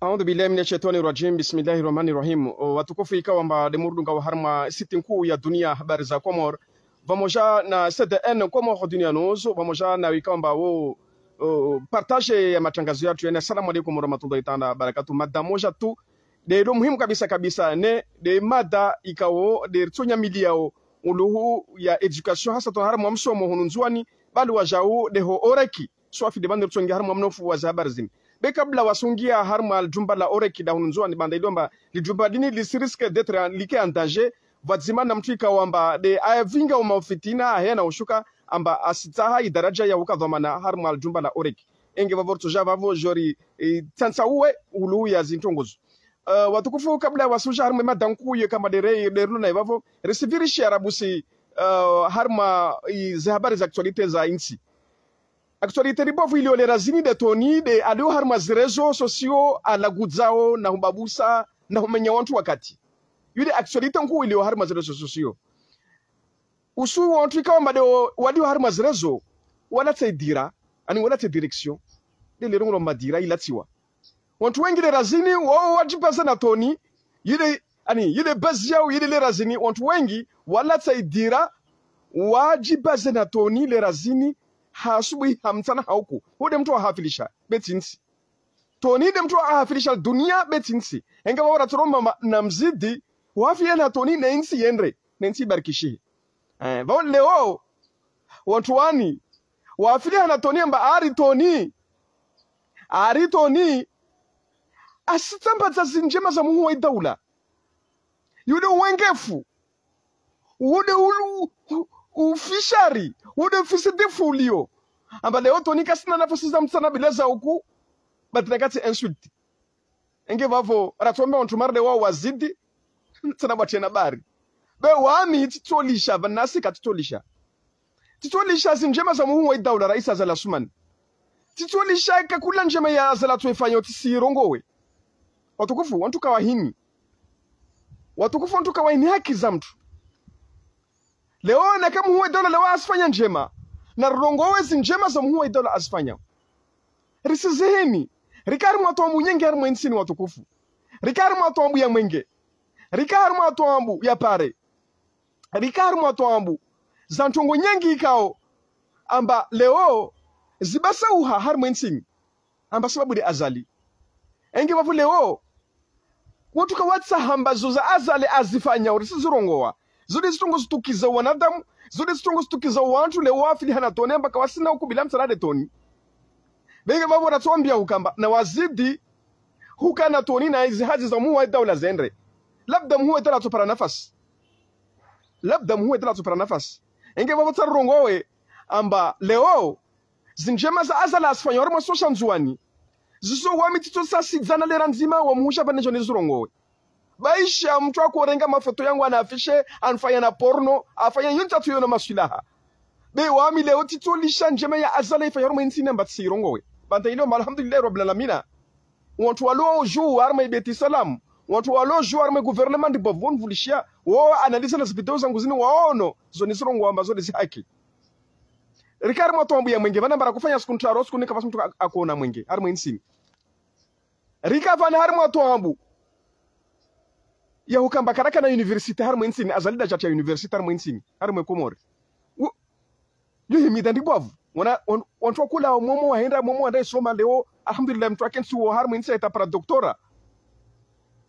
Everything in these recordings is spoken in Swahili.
A'udhu billahi minash shaitani rajim. Bismillahir rahmanir rahim. Watukufu ikawa mba demurdu ngawa harma siti nkuu ya dunia habari za Komor. Vamoja na CDN Komor dunia nozo. Vamoja na ikawa mba wo partage ya matangazo yetu. Assalamu alaikum warahmatullahi ta'ala barakatuh. Mada moja tu de do muhimu kabisa ne de mada ikawo de tsonya miliao uluhu ya education hasa to harma msomo hununzwani bali wajao de ho oreki swafi de bandu tsonga harma mnofu wa habari zini. Be kabla wasungia harma aljumba la oreki da hununzwa ni banda ilomba lijumba dini risque d'être liqué en danger vadzima na mtu ikawamba de ayavinga umafitina ahena ushuka amba asitaha idaraja ya ukadhamana harma aljumba la oreki enge vavorto javavo jori tsansauwe ulu ya zintongozo. Watukufu kabla wasuja harma madanku ye kama deru na ivavo receivirisha arabusi harma za habari za actualite za insi. Actualité ribovu iliole razini de toni de alio harma zirezo sosio alagudzao na humbabusa na humenya wantu wakati. Yule actualité nku ilio harma zirezo sosio. Usu wantu ikawa mbade walio harma zirezo wala tsaidira, ani wala tsa direction. Dele rungo madira ilatiwa. Wantu wengi de razini wao wajipasa na toni yule bazi yao yule razini wantu wengi wala tsaidira wajipasa na toni le razini hasubi hamtana hauku hode mtu ahafilisha betinsi toni de mtu ahafilisha dunia betinsi enga wara turomba na mzidi wafi yana toni na insi yendre na insi barkishi ba leo watu wani wafilia na toni amba ari toni asitamba za zinjema za Mungu wa daula yude wengefu ude ulu ufishari ude fisite fulio amba leo toni kasina nafasi za mtsana bileza huku batinakati insulti enge vavo ratombe wantu marde wao wazidi tsana batena bari be wami titolisha vanasi katitolisha zinjema za Mungu wa daula rais Azala Suman titolisha kakula njema ya Azala tuefanya tisirongowe watukufu wantu kawahini haki za mtu. Leo na kama huwa dola leo asfanya njema na rongowe zinjema za huwa dola asfanya risizeheni rikari mwatombu nyenge harimo insini watukufu rikari mwatombu ya mwenge rikari mwatombu ya pare rikari mwatombu za ntongo nyenge ikao amba leo zibasa uha harimo insini amba sababu de azali enge wafu leo watu kawatsa hambazo za azali azifanya risizirongowa zodi zitongo stukiza wanadamu zodi zitongo stukiza wantu le wafili hana toni mpaka wasina huku bila msalade toni benge babo ratuambia ukamba na wazidi huka na toni na hizi haji za Mungu wa daula zendre labda Mungu atala tupara nafasi enge babo tarongowe amba leo zinjema za azala asfanya warma sosha nzuani ziso wamitito sasi zana lera nzima wa muhusha panejo nizurongowe baisha mtu akuorenga mafoto yangu anafishe anfanya na porno afanya yunta tuyo na masilaha be wami leo titolisha njema ya azala ifanya roma insini mbatsi rongowe banta ilo alhamdulillah rabbil alamin watu walo juu arma ibeti salam watu walo juu arma gouvernement de bavon vulishia wo analisa na video zangu zini waono zo nisirongo ambazo ni haki rikari matombu ya mwenge vana bara kufanya sikunta rosku nika pasu mtu akuona mwenge arma insini rika vana harma matombu ya hukamba karaka na university harmo insini azalida chati ya university harmo insini harmo Komori yuhi midandi bwavu wantu kula momo waenda momo ande soma leo alhamdulillah mtu akensi wo harmo insini ta para doktora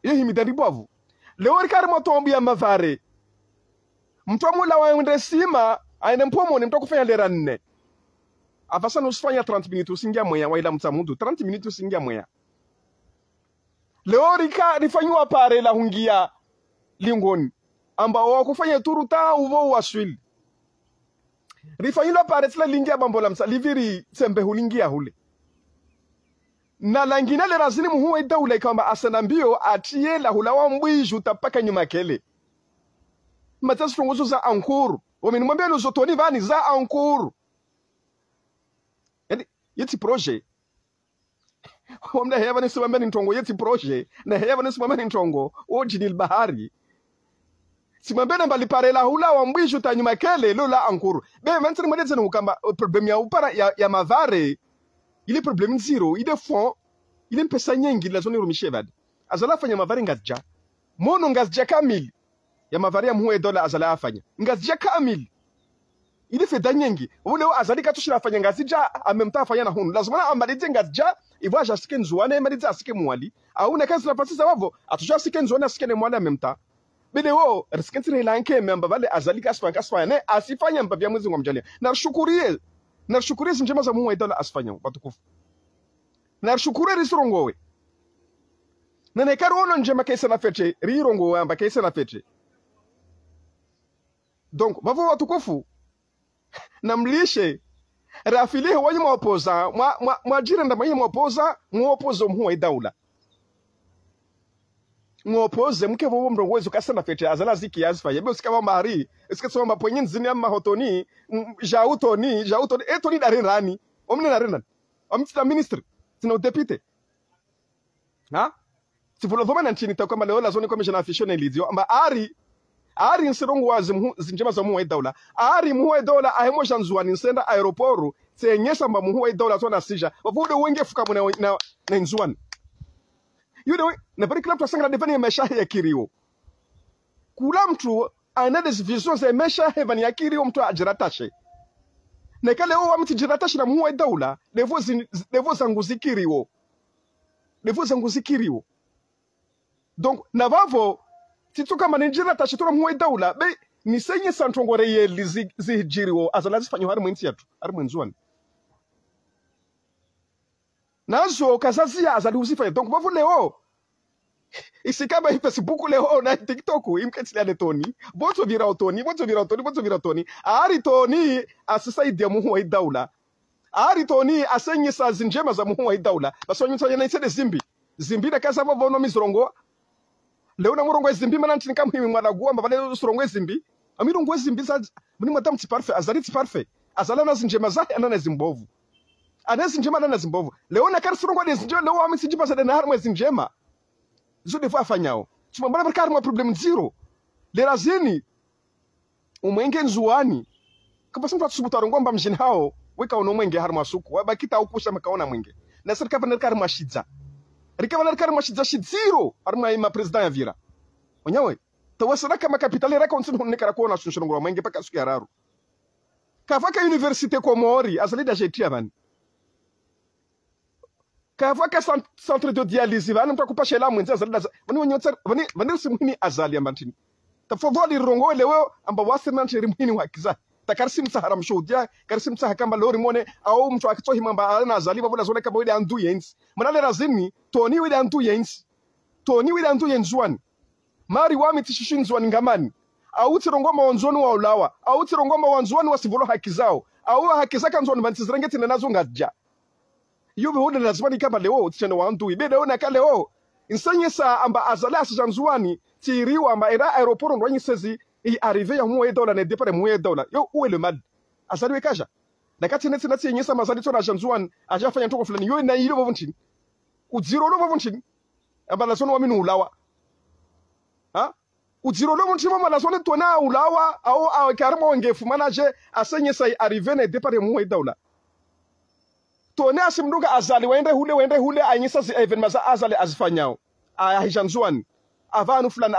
yuhi midandi bwavu leo rikari matombi ya mavare mtu amula waende sima aende mpomo ni mtu kufanya lera nne afasa nusifanya 30 minutes usingia moya waila mtamundu 30 minutes usingia moya leo rifanywa pare la hungia lingoni amba wakufanya turuta uvo waswili rifanywa pare tila lingia bambola msa liviri tsembe hulingia hule na langina le razini muhuwa daula ikamba asanambio atiye la hulawa mbwiju tapaka nyuma kele matasi tunguzo za ankuru waminumambia luzotoni vani za ankuru yeti proje wamna hewa nisimamia ni ntongo yeti proje na hewa nisimamia ni ntongo ojinil bahari simamia na mbali parela hula wambwishu tanyuma kele lula ankuru be mentri mwedeze na ukamba problem ya upara ya mavare ili problem zero ide fond ile pesa nyingi lazoni rumishe bad azala fanya mavari ngazja mono ngazja kamili ya mavari ya muwe dola azala afanya ngazja kamili ile fedha nyingi ule azalika tushira afanya ngazija amemta afanya na hunu lazima amalize ngazja iva jasike nzuane malize asike mwali au na kazi napasisa wavo atusha asike nzuane asike ne mwali amemta bide wo riskentire lanke memba vale azalika asfanya ne asifanya mbabia mwezi ngomjalia na shukurie sinjema za muwe dola asfanya batukufu na shukurie risurongowe na nekarono njema kaisa na feche rirongo amba kaisa na feche donc bavo watukufu na mlishe rafile wanyi mwapoza mwajira nda mwenye mwapoza mhuwa idaula mwapoze mke vovo mrongowezo kasa na feche azala ziki yazfa yebe usika wa mahari usika soma mapwenye nzini ya mahotoni jautoni etoni dari rani omine na renan omitsita ministri sina udepite ha sifulo voma na nchini takwa maleo la zoni kwa mjana afishone ilizio amba ari nsirongo wazi zinjema za muwa idaula ari muwa idaula ahemo janzuani nsenda aeroporu senyesa mba muwa idaula zona sija wavude wenge fuka muna na nzuani yude na bari kila mtu asanga na devani ya meshahe ya kirio kula mtu anades vision za meshahe vani ya kirio mtu ajiratashe na kale wa mtu jiratashi na muwa idaula devo zangu zikirio donc na vavo tituka manejira tashitura muwe daula be ni senye santongore ye zihijiriwo azala zifanyo hari mwinti yatu hari mwenzuani nazo kazazi ya azali uzifanya donc bavu leo isikaba Facebook leo na TikTok imketile ale Tony boto vira Tony ari Tony asisaidia muwe daula ari Tony asenye sa zinjema za muwe daula basonye nsanya na isede zimbi na kasa bavo no mizrongo leo na murongo ezimbi mana ntini kamhimi mwana guamba bale surongo ezimbi amirongo ezimbi za muni madam ti parfait azali ti parfait azala na zinjema zahe anana zimbovu anana zimbovu leo na kar surongo de zinjema leo amisi jipa sa na harmo zinjema zo devo afanyao tumambala barkar mo problem zero le razini umwenge nzuani kapasa mtu atusubuta ngomba mjini hao weka ono mwenge harmo asuku wabakita ukusha makaona mwenge na serikali na kar mashidza rikavala kar mashidza shiziro harma ima president ya vira onyawe tawasana kama kapitali raka onsin honne kara kuona shunshurungura mwenge paka suku ya raru kafaka universite komori azalida jetia bani kafaka centre de dialyse bani mtu akupasha la mwenza azalida wani simhini azali ambantini tafadhali rongo lewe amba wasina nchiri mhini wakiza takarsim sahara mshudia karsim saha kamba lori mone au mtu akitohi mamba ana azali babu lazone kaba wile andu yens manale razini toni wile andu yens one mari wami tishishin zwan ngamani au tirongoma wanzoni wa ulawa au tirongoma wanzoni wasivolo haki zao au haki zaka nzoni bantisirengeti na nazo ngadja yubi hude lazima kaba leo tichene wa andu ibede ona kale o insanye sa amba azali asijanzuani tiriwa amba era aeroport ndwanyi sezi i arrivé ya muwe dola ne départ muwe dola yo où est le mal azali wekaja na kati neti nati yenyesa mazali tona janzuan aja fanya ntoko fulani yo na yilo bovunchini uziro lo bovunchini abala sono waminu ulawa ha uziro lo bovunchini mama sono tona ulawa au karama wangefu manaje asenyesa i arrivé ne départ muwe dola tona asimduga azali wende hule anyesa zi evenement za azali azifanyao janzuan avanu fulani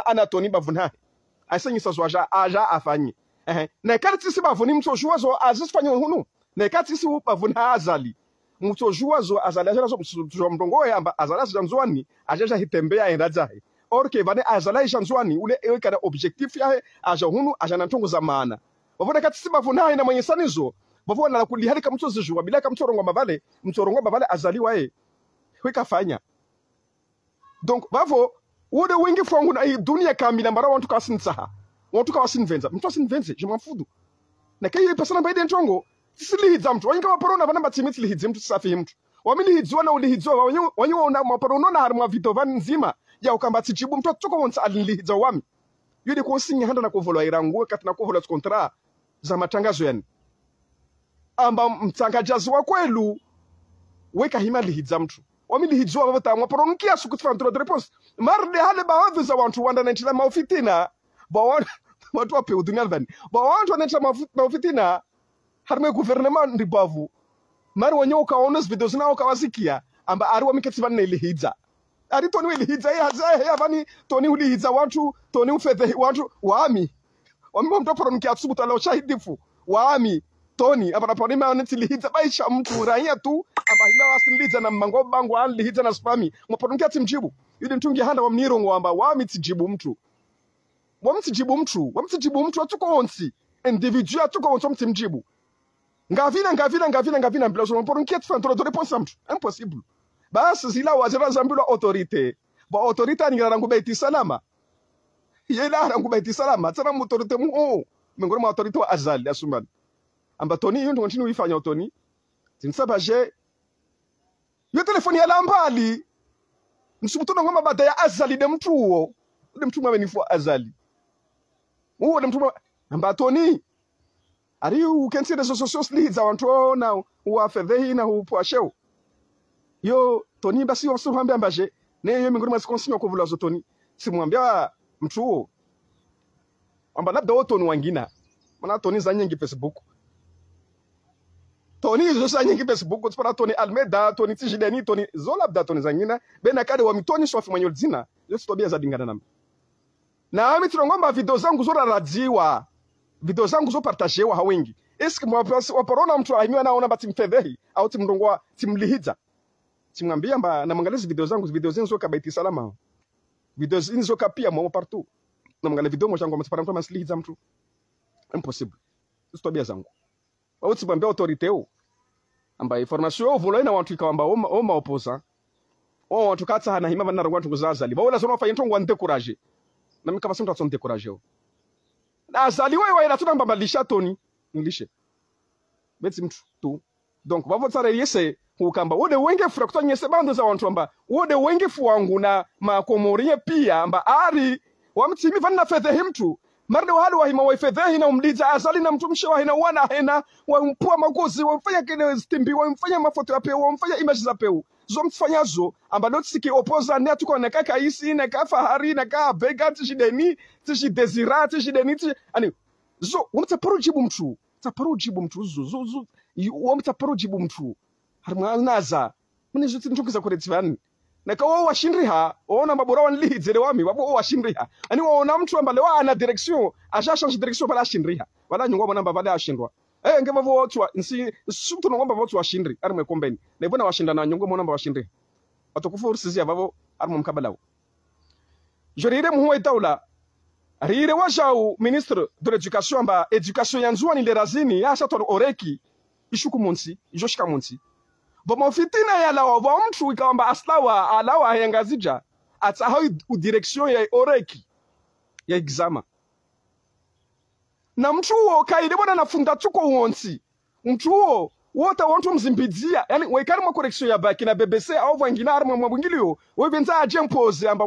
ana toni bavunha asenyi saswaja aja afanyi na kati si bavuni mtojua zo azifanya hunu na kati si bavuna azali mtojua zo azali aja zo mtongo yamba azala janzwani aja hitembea enda zahe orke vane azala janzwani ule ewe kana objectif yahe aja hunu aja nantongo za maana bavuna kati si bavuna ina mwenye sanizo bavuna na kulihali kama mtojua bila kama mtorongo bavale azali wae weka fanya donc bavo wode wengi fongu na hii dunia kamila mbara wantu kawasinsaha wantu kawasinvenza mtu asinvenze je mafudu na kai pesa namba ide ntongo sisilihiza mtu wanyika waporona bana batimiti lihiza mtu safi mtu wamilihizwa na ulihizwa wanyu na maporona na harma vito van nzima ya ukamba tijibu mtu atoko wonsa alilihiza wami yudi konsinya handa na kuvolwa irangu kati na kuvolwa kontra za matangazo yani amba mtangajazi wa kwelu weka hima lihiza mtu wamilihizwa wabata maporona kia sukutufa mtu de réponse marde hale baadhi za wantu wanda nentila maufitina ba watu wape udunia vani ba wantu wanentila maufitina harme gouvernement ndibavu mari wanyo ukaones videos na ukawasikia amba ari wamiketi vanne ilihidza ari toni ilihidza ya vani toni ulihidza watu toni ufedhe watu wami mtu poronki atsubuta leo shahidifu wami toni apa poni ma ntilihidza baisha mtu raia tu amba hima wasimlidza na mango bango anlihidza na spami mporonki atimjibu yule mtungi handa wa mnirongo amba wami tijibu mtu wamtijibu mtu atuko onsi individu atuko onsi mtimjibu ngavina bila so mporonki atfantoro de réponse mtu impossible basi zila wazira zambilo autorité ba autorité ni ngarangu beti salama yela rangu beti salama tsana mu autorité mu mengoro ma autorité wa azali asumani amba toni yundu kontinu ifanya toni tinsabaje yo telefoni ya lambali msubuto ngoma bada ya azali de mtu uo de mtu mwamenifu azali uo de mtu amba toni ari u kensi de social leads awantu na uwa fedhehi na upoasheo yo toni basi wasumwambia ambaje ne yo mingoni mwasi konsinyo kuvula zo toni simwambia mtu uo amba labda wo toni wangina mana toni za nyingi Facebook toni zo za nyingi Facebook tsipara toni Almeida toni tijideni toni zo labda toni za nyina bena kade wa mitoni sofi mwanyo dzina yo sitobia za dingana nami na ami tulongomba video zangu zo radiwa video zangu zo partagewa hawengi eski waporona mtu ahimiwa naona bati mfedhehi au timndongwa timlihidza timwambia mba na mwangalia video zangu zo kabaiti salama video zo kapia mwa partout na mwangalia video moja ngoma tsipara mtu maslihidza mtu impossible sitobia zangu au tsibambia autorité o amba information volo ina wantu ikawamba oma oposa o wantu katsa hana hima bana rwanda kuzazali bawola sono fa yintongo ante courage na mikaba sonto atsonte courage o na azali wewe ina tunamba balisha toni ngilishe beti mtu tu donc bavo tsara yese ukamba wode wenge fura kutonyese bando za wantu amba wode wenge fuangu na makomorie pia amba ari wamtimi vanna fedhe mtu marde wale wahima waifedhehi na umliza azali na mtumshe wahina wana hena wampua magozi wamfanya kile stimbi wamfanya mafoto ya peu wamfanya image za peu zo mfanya zo amba not siki opoza ne atuko na kaka isi na ka fahari na ka bega tishideni tishidesira tishideni ani zo wamtaparo jibu mtu zo wamtaparo jibu mtu harma naza mune zo tintukiza kuretivani na kawo washindriha ona mabora wanlihizere wami wabo washindriha ani waona mtu amba lewa ana direction aja change direction bala shindriha wala nyongo bona bala ashindwa ngeva votu nsi subto ngomba votu washindri arme kombeni na ibona washinda na nyongo mona washindri atokufa ursizi abavo armo mkabalao jorire muwe taula rire wajau ministre de l'éducation amba education yanzwa ni lerazini ya sato oreki ishuku munsi ijoshika munsi Bomo fitina ya lawa wa mtu ikawamba aslawa alawa yangazija atahau direction ya oreki ya exama na mtu huo kaide bwana nafunda tuko uonsi mtu huo wote wantu mzimbidzia yani wekari mwa correction ya baki na BBC au vangina harma mwa bungilio webenza ajempose amba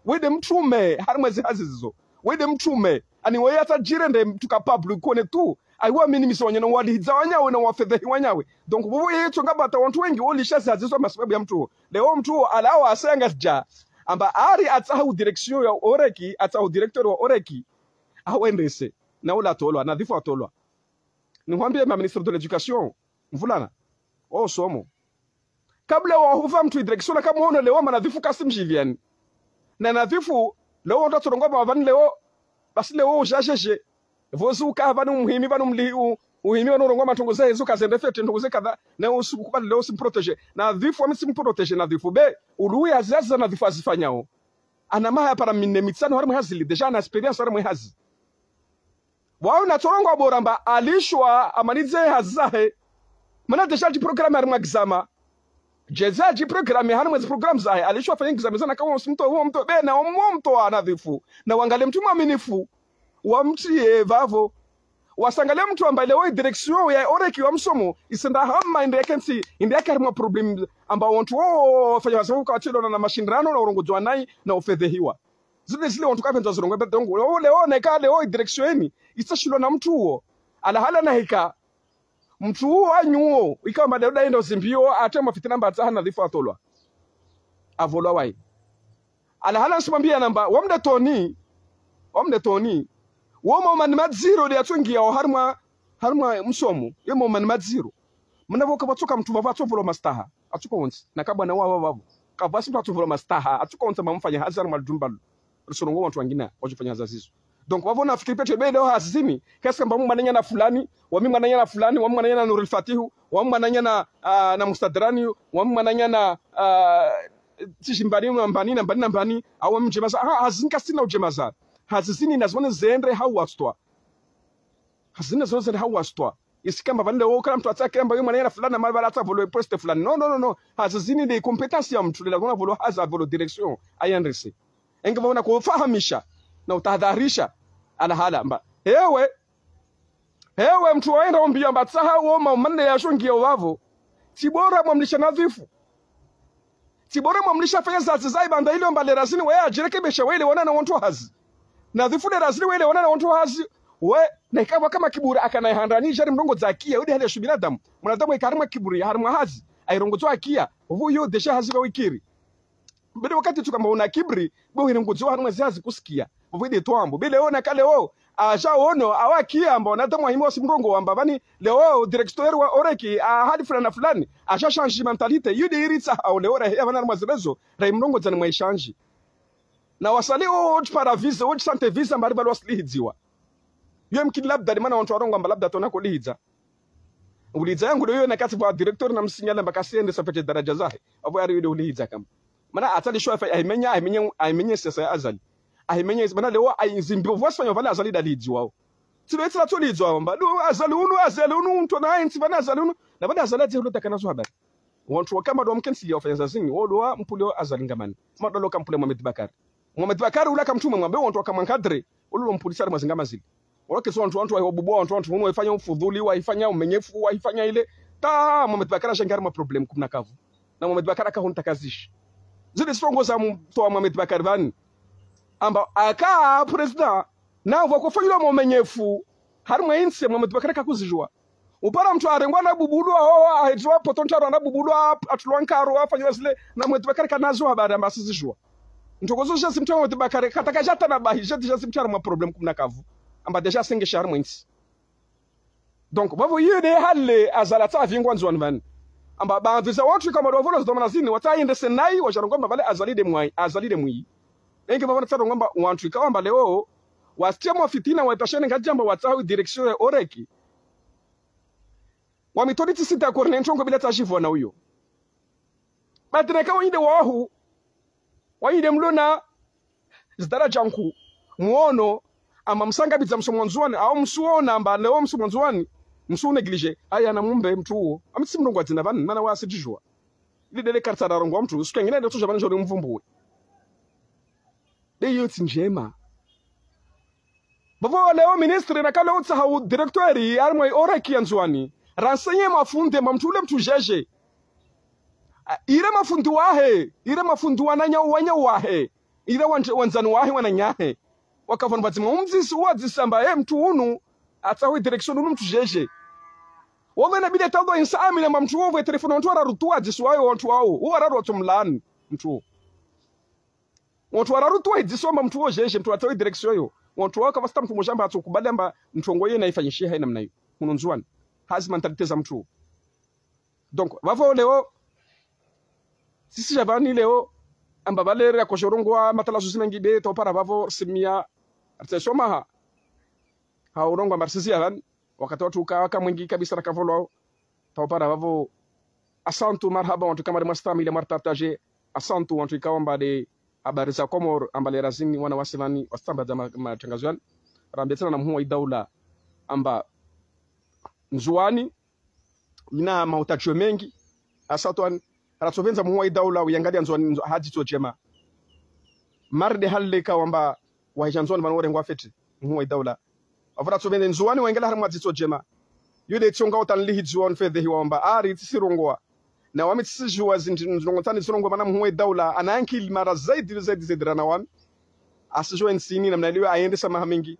wede mtume harma zihazizo wede mtume ani weyata jirende mtu capable kone tu aiwa minimisi wanyana walihidza wanyawe na wafedhehi wanyawe donc bobo yecho ngabata wantu wengi olishazi hazizwa masababu ya mtu leo mtu alawa asenga ja amba ari atsahu direction ya oreki atsahu director wa oreki awendese na ula tolwa na dhifu atolwa nikwambie ma ministre de l'éducation mvulana somo kabla wa hufa mtu direction kama uone leo manadhifu Kasim Jivian na nadhifu leo ndo turongoma wavani leo basi leo ushasheje vozu ukava n'umuhimi banumliu uhimi wanorongo matongoza yezu kazende fete ntongoze kadha na usukubali leo simprotege na dhifu amsimprotege na dhifu be uluya azaza na dhifu azifanyao ana maha para minne mitsano harimo hazili deja na experience harimo hazi wao na torongo boramba alishwa amanize hazahe mana deja di programme harimo exama jeza di programme harimo zi program zahe alishwa fanya exam sana kama mto huo mto be na mto ana dhifu na wangale mtu mwaminifu wamtie vavo wasangalia mtu ambaye leo direction ya oreki wa msomo isenda hama inde yakensi inde yakarima problem amba watu wao fanya wasabu kwa chilo na mashindano na urongozwa nai na ufedhehiwa zile watu kapenza zirongo bete ngo leo na ka leo direction yeni isashilo na mtu huo alahala na hika mtu huo anyuo ikama dada ndo zimbio atema fitina mbatsa na dhifu atolwa avolwa wai alahala simambia namba wamde toni woma man madziro de atwengi ya harma msomo yemo man madziro mnavoka batoka mtu bavatso volo mastaha atukonzi nakabwana wao kavasi mtu atuvula mastaha atukonza mamfanya hazar maljumbalu rusorongo watu wengine wajifanya hazazizo donc wavona fikiri petre bele hazimi kesa mbamu mananya na fulani wami mananya na fulani wami mananya na Nurul Fatihu wami mananya na Mustadrani wami mananya na tishimbani mbani na mbani au mjemaza hazinka sina ujemaza hazizini nazone zendre hawastwa hazina zote hawastwa isikamba vande woka mtu atake amba yeye maneno fulani mali bala ata volo poste fulani no hazizini de competence ya mtu la kuna volo haza volo direction ayandrese engaba una kufahamisha na utahadharisha ala hala mba hewe mtu waenda ombia mba tsaha woma manne ya shongia wavo tibora mwamlisha nadhifu tibora mwamlisha fanya zazi zai banda ile mbale razini wewe ajirekebesha wewe wana na watu hazi nadhifu de razini wewe wana na watu hazi we na ikawa kama kiburi akanahandani jari mrongo zakia udi hali ya binadamu mwanadamu ikarima kiburi harima hazi airongozo akia vuyo desha hazi wikiri bele wakati tukamba una kibri bo irongozo harima zazi kusikia vide twambo bele ona kale aja ono awakia amba na tamu himo simrongo amba bani leo directeur wa oreki hadi fulani aja change mentalite yudi iritsa au leo ra bana mazirezo ra mrongo zani mwaishanji na wasali para visa sante visa mbali bali waslihidziwa yeye mkini labda maana watu warongo amba labda tona kulihiza ulihiza yangu ndio na kati wa director na msinyala mpaka siende sapete daraja zake abo yari yule ulihiza kama maana atali shwa aimenya sasa azali ahimenye bana leo aizimbo vasanya vale azali daliji wao tilo etla tolidzo amba do azali unu mtu na ainti bana azali unu na bana azali ati hulota kana habari watu kama do mkensi ya ofensa zingi wodo mpulio azali ngamani madolo kampule Mohamed Bakari ulaka mtume mwambe watu kama nkadre ululo mpulisa mazinga mazili wake so watu waibubwa watu wanu waifanya ufudhuli waifanya umenyefu waifanya ile ta Mohamed Bakari shangari ma problem kumna kavu na Mohamed Bakari akahonta kazishi zile strongo za mtoa Mohamed Bakari bani amba aka president na vakofanywa momenyefu harimo inse Mohamed Bakari kakuzijwa upara mtu arengwa na bubudwa aitwa potontaro na bubudwa atulwankaro afanywa zile na Mohamed Bakari kanazo habari amba asizijwa ntokozo sha simtwa Mohamed Bakari kataka jata na bahija deja simtwa ma problem kumna kavu amba deja senge harimo inse donc bavo yede halle azalata vingwa nzwan van amba ba visa watu kama do volos do manazini watainde senai washarongoma vale azali de mwi Engi baba nataka ngomba wantu ikawamba leo wasitia mwafitina watashene ngajamba watawi direction ya oreki wa mitoditi sita korne ntongo bila tashifu na huyo batreka winde wahu winde mlona zdaraja nku muono ama msanga biza msomwanzwani au msuona amba leo msomwanzwani msu neglige aya na mumbe mtu huo amisi mrongo atina bana mana wasijijwa ile dele karta darongo mtu usikengine ndio tuja bana jori mvumbuwe de yoti njema bavo leo ministre na kale utsa ha directeur armo oreki anzwani renseigner mafunde mamtule mtu jeje ire mafundu wananya wahe ire wanzani wahe wananyahe wakavana batima umzisi wadzisamba mtu unu atsawe direction unu mtu jeje wove na bide tado insami na mtu wove telefoni watu ararutua jiswayo watu wao uwararu watumlani mtu watu wararutua jiswamba mtu jeje mtu atsawe direction yo watu wao kavasta mtu mshamba atukubali amba mtongo yeye naifanyishia haina namna hiyo unonzwani hazi mentalite za mtu donc bavo leo sisi javani leo amba balere ya koshorongwa matala susina ngibe to para bavo simia atsoma ha urongwa marsisi yavan wakati watu kawaka mwingi kabisa na kavolo to para bavo asantu marhaba watu kama mastamile martartaje asantu watu ikawamba de habari za Komoro ambale razini wana wasivani wastamba za matangazo yan rambetana na mhuwa idaula amba nzuani ina mautacho mengi asatwan ratsovenza mhuwa idaula uyangalia nzuani haji to jema marde halle ka wamba wahishanzoni banore ngwa feti mhuwa idaula avara tsovenza nzuani wangala harma to jema yude tsonga utanli hidzon fedhe hiwamba ari tsirongwa na wami tsijwa zinzongotani tsirongwa bana mhuwa idaula ananki mara zaidi rana wami asijwa nsini namna liwe ayende sama mingi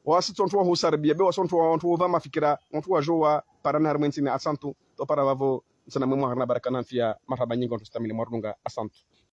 wasi tonto wa husarbia be wasonto wa watu wa mafikira watu wa jowa parana harmensini asantu to para wavo sana mwa harna barakana fia marhaba nyingo tustamile marunga asantu